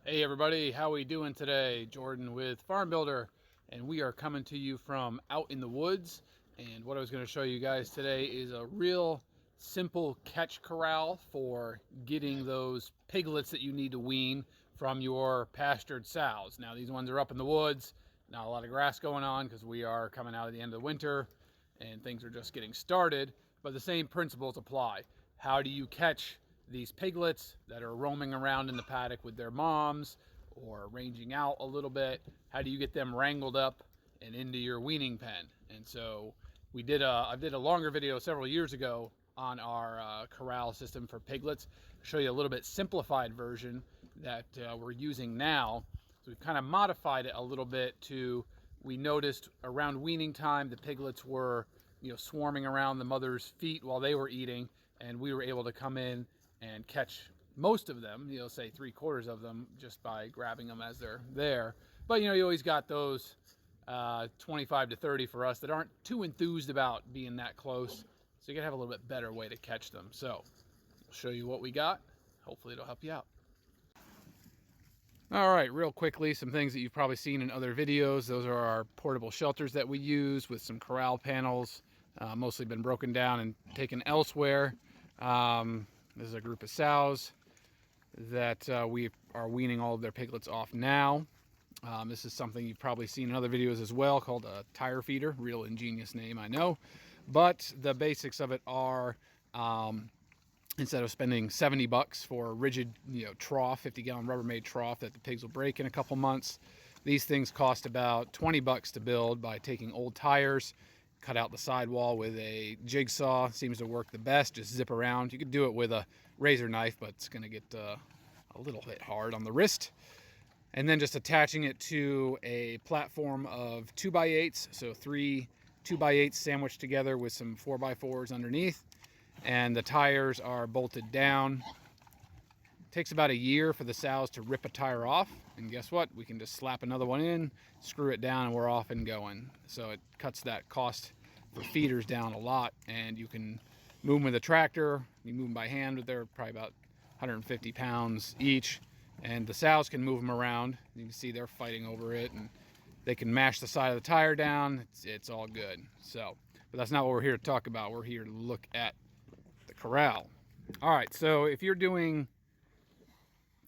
Hey everybody, how we doing today? Jordan with Farm Builder, and we are coming to you from out in the woods. And what I was going to show you guys today is a real simple catch corral for getting those piglets that you need to wean from your pastured sows. Now these ones are up in the woods, not a lot of grass going on because we are coming out of the end of the winter and things are just getting started, but the same principles apply. How do you catch these piglets that are roaming around in the paddock with their moms or ranging out a little bit? How do you get them wrangled up and into your weaning pen? And so I did a longer video several years ago on our corral system for piglets. I'll show you a little bit simplified version that we're using now. So we've kind of modified it a little bit to, we noticed around weaning time the piglets were swarming around the mother's feet while they were eating, and we were able to come in and catch most of them, say 3/4 of them, just by grabbing them as they're there. But you always got those 25 to 30 for us that aren't too enthused about being that close, so you gotta have a little bit better way to catch them. So I'll show you what we got. Hopefully it'll help you out. All right, real quickly, some things that you've probably seen in other videos. Those are our portable shelters that we use with some corral panels, mostly been broken down and taken elsewhere. This is a group of sows that we are weaning all of their piglets off now. This is something you've probably seen in other videos as well, called a tire feeder. Real ingenious name, I know. But the basics of it are, instead of spending $70 for a rigid, trough, 50-gallon Rubbermaid trough that the pigs will break in a couple months, these things cost about $20 to build by taking old tires, cut out the sidewall with a jigsaw. Seems to work the best. Just zip around. You could do it with a razor knife, but it's going to get a little bit hard on the wrist. And then just attaching it to a platform of 2x8s, so 3 2x8s sandwiched together with some 4x4s underneath. And the tires are bolted down. It takes about a year for the sows to rip a tire off, and guess what? We can just slap another one in, screw it down, and we're off and going. So it cuts that cost for feeders down a lot, and you can move them with a tractor. You move them by hand, but they're probably about 150 pounds each, and the sows can move them around. You can see they're fighting over it, and they can mash the side of the tire down. It's all good. So, but that's not what we're here to talk about. We're here to look at the corral. All right, so if you're doing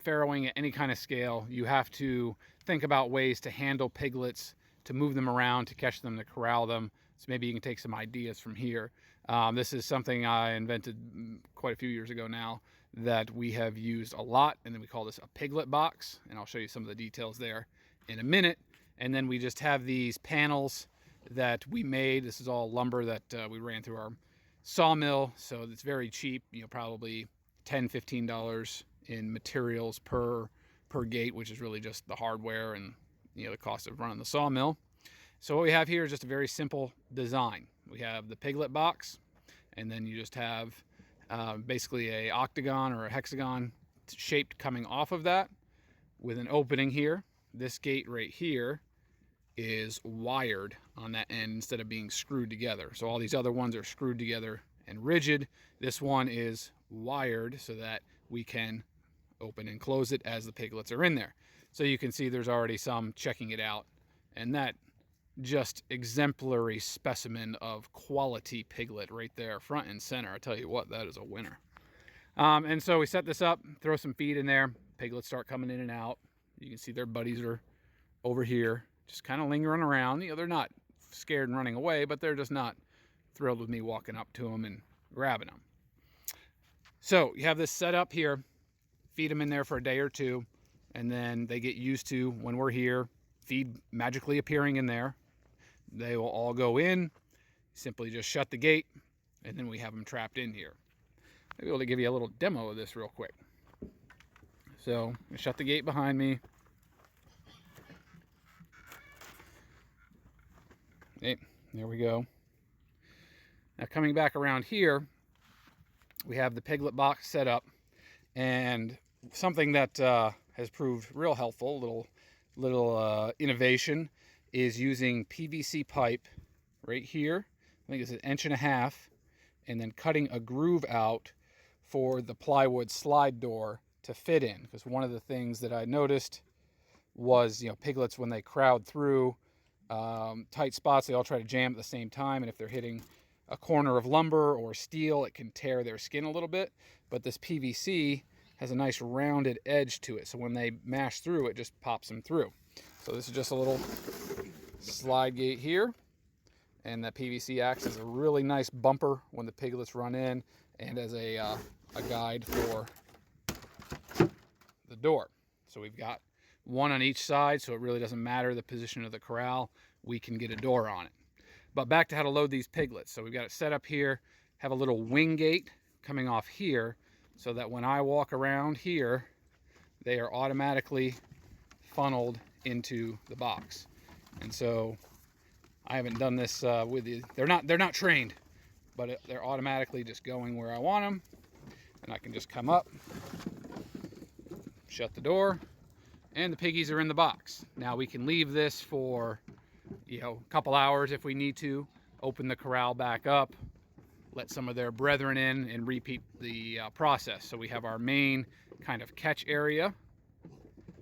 farrowing at any kind of scale, you have to think about ways to handle piglets, to move them around, to catch them, to corral them. So maybe you can take some ideas from here. This is something I invented quite a few years ago now that we have used a lot, and then we call this a piglet box, and I'll show you some of the details there in a minute. And then we just have these panels that we made. This is all lumber that we ran through our sawmill, so it's very cheap, probably $10, $15 in materials per gate, which is really just the hardware and the cost of running the sawmill. So what we have here is just a very simple design. We have the piglet box, and then you just have basically a octagon or a hexagon shaped coming off of that with an opening here. This gate right here is wired on that end instead of being screwed together. So all these other ones are screwed together and rigid. This one is wired so that we can open and close it as the piglets are in there. So you can see there's already some checking it out, and that just exemplary specimen of quality piglet right there, front and center. I tell you what, that is a winner. And so we set this up, throw some feed in there. Piglets start coming in and out. You can see their buddies are over here, just kind of lingering around. They're not scared and running away, but they're just not thrilled with me walking up to them and grabbing them. So you have this set up here. Feed them in there for a day or two, and then they get used to, when we're here, feed magically appearing in there. They will all go in, simply just shut the gate, and then we have them trapped in here. I'll be able to give you a little demo of this real quick. So I shut the gate behind me. Okay, there we go. Now coming back around here, we have the piglet box set up, and something that has proved real helpful, little innovation, is using PVC pipe right here. I think it's 1.5 inches, and then cutting a groove out for the plywood slide door to fit in, because one of the things that I noticed was, you know, piglets, when they crowd through tight spots, they all try to jam at the same time, and if they're hitting a corner of lumber or steel, it can tear their skin a little bit. But this PVC has a nice rounded edge to it, so when they mash through, it just pops them through. So this is just a little slide gate here, and that PVC acts as a really nice bumper when the piglets run in, and as a guide for the door. So we've got one on each side, so it really doesn't matter the position of the corral, we can get a door on it. But back to how to load these piglets. So we've got it set up here, have a little wing gate coming off here, so that when I walk around here, they are automatically funneled into the box. And so I haven't done this with the, they're not trained, but they're automatically just going where I want them. And I can just come up, shut the door, and the piggies are in the box. Now we can leave this for, you know, a couple hours if we need to, open the corral back up, let some of their brethren in, and repeat the process. So we have our main kind of catch area,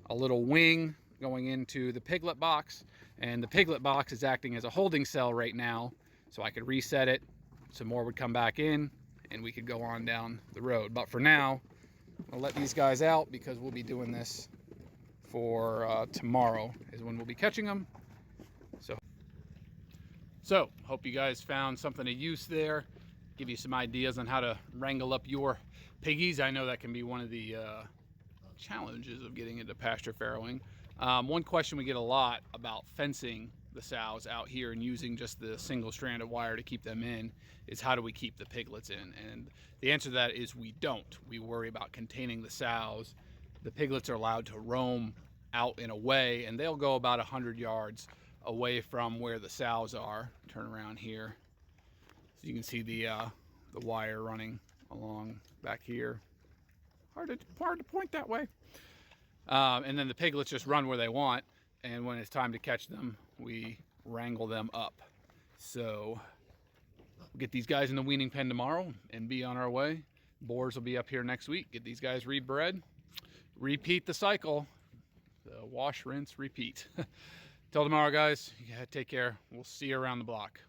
a little wing going into the piglet box, and the piglet box is acting as a holding cell right now, so I could reset it, some more would come back in, and we could go on down the road. But for now, I'll let these guys out, because we'll be doing this for tomorrow is when we'll be catching them. So hope you guys found something of use there, give you some ideas on how to wrangle up your piggies. I know that can be one of the challenges of getting into pasture farrowing. One question we get a lot about fencing the sows out here and using just the single strand of wire to keep them in is, how do we keep the piglets in? And the answer to that is we don't. We worry about containing the sows. The piglets are allowed to roam out in a way, and they'll go about 100 yards away from where the sows are. Turn around here so you can see the wire running along back here. Hard to point that way. And then the piglets just run where they want, and when it's time to catch them, we wrangle them up. So we'll get these guys in the weaning pen tomorrow and be on our way. Boars will be up here next week. Get these guys rebred, repeat the cycle. So wash, rinse, repeat. Till tomorrow, guys. Yeah, take care. We'll see you around the block.